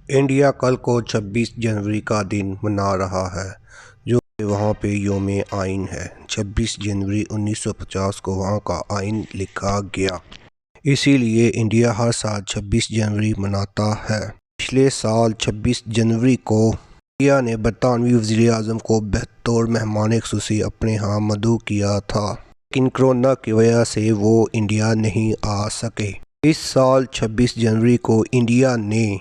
India کل کو 26 جنوری کا دن منا رہا ہے جو کہ وہاں پہ یوم آئین ہے۔ 26 جنوری 1950 کو وہاں کا آئین لکھا گیا، اسی لیے انڈیا ہر سال 26 جنوری مناتا ہے۔ پچھلے سال 26 جنوری کو انڈیا نے برطانوی وزیر اعظم کو بطور مہمان خصوصی اپنے ہاں مدعو کیا تھا، لیکن کورونا کی وجہ سے وہ انڈیا نہیں آ سکے۔ اس سال 26 جنوری کو انڈیا نے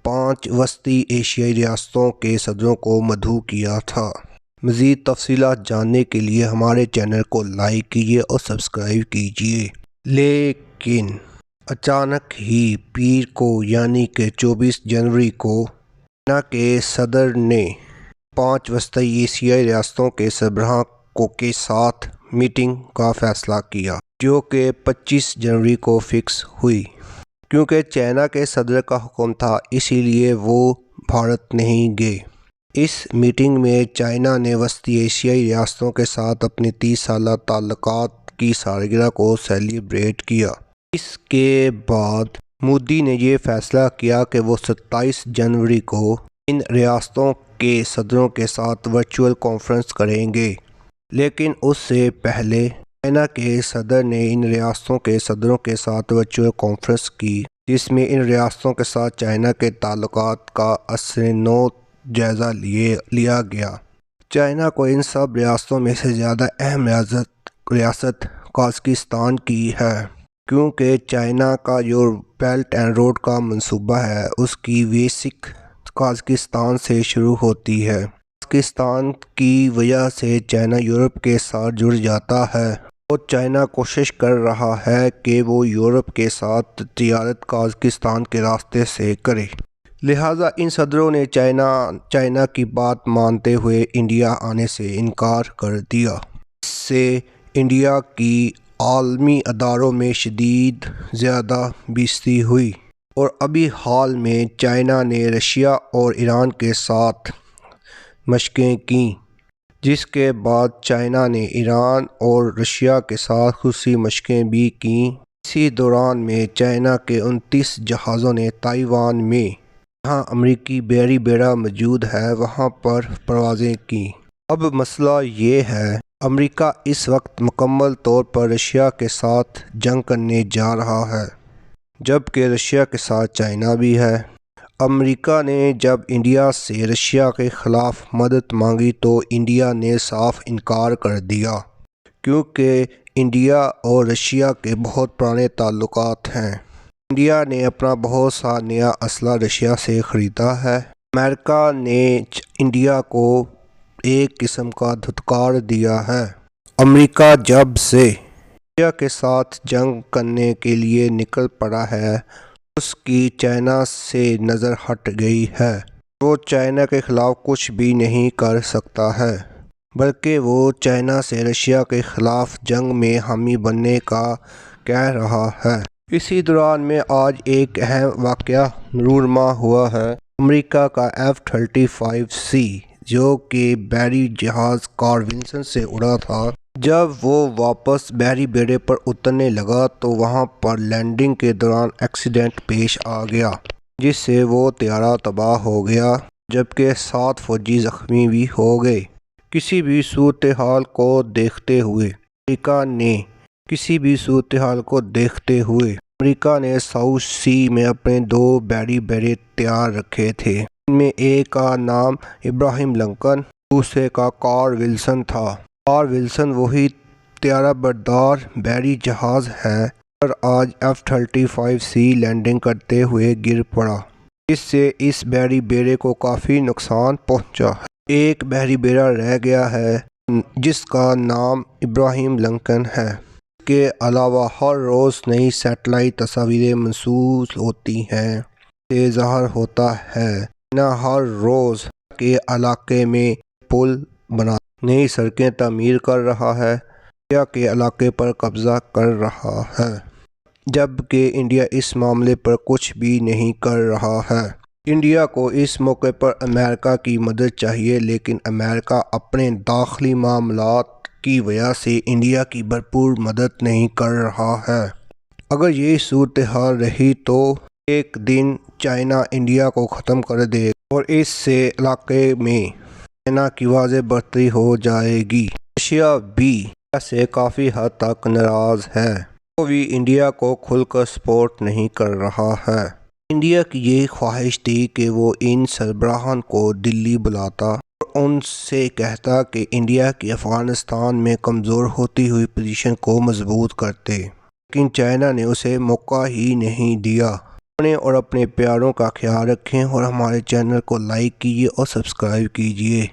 5 وسطی ایشیائی ریاستوں کے صدروں کو مدعو کیا تھا۔ مزید تفصیلات جاننے کے لیے ہمارے چینل کو لائک کیجیے اور سبسکرائب کیجیے۔ لیکن اچانک ہی پیر کو یعنی کہ 24 جنوری کو چائنا کے صدر نے 5 وسطی ایشیائی ریاستوں کے سربراہوں کے ساتھ میٹنگ کا فیصلہ کیا، جو کہ 25 جنوری کو فکس ہوئی۔ کیونکہ چائنا کے صدر کا حکم تھا، اسی لیے وہ بھارت نہیں گئے۔ اس میٹنگ میں چائنا نے وسطی ایشیائی ریاستوں کے ساتھ اپنے 30 سالہ تعلقات کی سالگرہ کو سیلیبریٹ کیا۔ اس کے بعد مودی نے یہ فیصلہ کیا کہ وہ 27 جنوری کو ان ریاستوں کے صدروں کے ساتھ ورچوئل کانفرنس کریں گے، لیکن اس سے پہلے چائنا کے صدر نے ان ریاستوں کے صدروں کے ساتھ ورچوئل کانفرنس کی، جس میں ان ریاستوں کے ساتھ چائنا کے تعلقات کا اثر نو جائزہ لیا گیا۔ چائنا کو ان سب ریاستوں میں سے زیادہ اہم ریاست قازقستان کی ہے، کیونکہ چائنا کا جو بیلٹ اینڈ روڈ کا منصوبہ ہے اس کی بیسک قازقستان سے شروع ہوتی ہے۔ قازقستان کی وجہ سے چائنا یورپ کے ساتھ جڑ جاتا ہے اور چائنا کوشش کر رہا ہے کہ وہ یورپ کے ساتھ تجارت قازقستان کے راستے سے کرے۔ لہٰذا ان صدروں نے چائنا کی بات مانتے ہوئے انڈیا آنے سے انکار کر دیا۔ اس سے انڈیا کی عالمی اداروں میں شدید زیادہ بے عزتی ہوئی، اور ابھی حال میں چائنا نے رشیا اور ایران کے ساتھ مشقیں کیں، جس کے بعد چائنا نے ایران اور رشیا کے ساتھ خصوصی مشقیں بھی کیں۔ اسی دوران میں چائنا کے 29 جہازوں نے تائیوان میں، جہاں امریکی بحری بیڑا موجود ہے، وہاں پر پروازیں کیں۔ اب مسئلہ یہ ہے، امریکہ اس وقت مکمل طور پر رشیا کے ساتھ جنگ کرنے جا رہا ہے، جبکہ رشیا کے ساتھ چائنا بھی ہے۔ امریکہ نے جب انڈیا سے رشیا کے خلاف مدد مانگی تو انڈیا نے صاف انکار کر دیا، کیونکہ انڈیا اور رشیا کے بہت پرانے تعلقات ہیں۔ انڈیا نے اپنا بہت سا نیا اسلحہ رشیا سے خریدا ہے۔ امریکہ نے انڈیا کو ایک قسم کا دھتکار دیا ہے۔ امریکہ جب سے رشیا کے ساتھ جنگ کرنے کے لیے نکل پڑا ہے، اس کی چائنا سے نظر ہٹ گئی ہے۔ وہ چائنا کے خلاف کچھ بھی نہیں کر سکتا ہے، بلکہ وہ چائنا سے رشیا کے خلاف جنگ میں حامی بننے کا کہہ رہا ہے۔ اسی دوران میں آج ایک اہم واقعہ رونما ہوا ہے۔ امریکہ کا F-35C جو کہ بحری جہاز کارل ولسن سے اڑا تھا، جب وہ واپس بحری بیڑے پر اترنے لگا تو وہاں پر لینڈنگ کے دوران ایکسیڈنٹ پیش آ گیا، جس سے وہ طیارہ تباہ ہو گیا، جبکہ 7 فوجی زخمی بھی ہو گئے۔ کسی بھی صورتحال کو دیکھتے ہوئے امریکہ نے ساؤتھ سی میں اپنے 2 بحری بیڑے تیار رکھے تھے، ان میں ایک کا نام ابراہیم لنکن، دوسرے کا کارل ولسن تھا۔ کارل ولسن وہی طیارہ بردار بحری جہاز ہے پر آج F-35C لینڈنگ کرتے ہوئے گر پڑا، جس سے اس بحری بیڑے کو کافی نقصان پہنچا ہے۔ ایک بحری بیڑا رہ گیا ہے جس کا نام ابراہیم لنکن ہے۔ اس کے علاوہ ہر روز نئی سیٹلائٹ تصاویریں موصول ہوتی ہیں، جس سے ظاہر ہوتا ہے چائنا ہر روز کے علاقے میں پل بنا نئی سڑکیں تعمیر کر رہا ہے، رشیا کے علاقے پر قبضہ کر رہا ہے، جبکہ انڈیا اس معاملے پر کچھ بھی نہیں کر رہا ہے۔ انڈیا کو اس موقع پر امریکہ کی مدد چاہیے، لیکن امریکہ اپنے داخلی معاملات کی وجہ سے انڈیا کی بھرپور مدد نہیں کر رہا ہے۔ اگر یہ صورتحال رہی تو ایک دن چائنا انڈیا کو ختم کر دے اور اس سے علاقے میں چائنا کی واضح برتری ہو جائے گی۔ رشیا بھی انڈیا سے کافی حد تک ناراض ہے، وہ بھی انڈیا کو کھل کر سپورٹ نہیں کر رہا ہے۔ انڈیا کی یہ خواہش تھی کہ وہ ان سربراہان کو دلی بلاتا اور ان سے کہتا کہ انڈیا کی افغانستان میں کمزور ہوتی ہوئی پوزیشن کو مضبوط کرتے، لیکن چائنا نے اسے موقع ہی نہیں دیا۔ اپنے اور اپنے پیاروں کا خیال رکھیں اور ہمارے چینل کو لائک کیجیے اور سبسکرائب کیجیے۔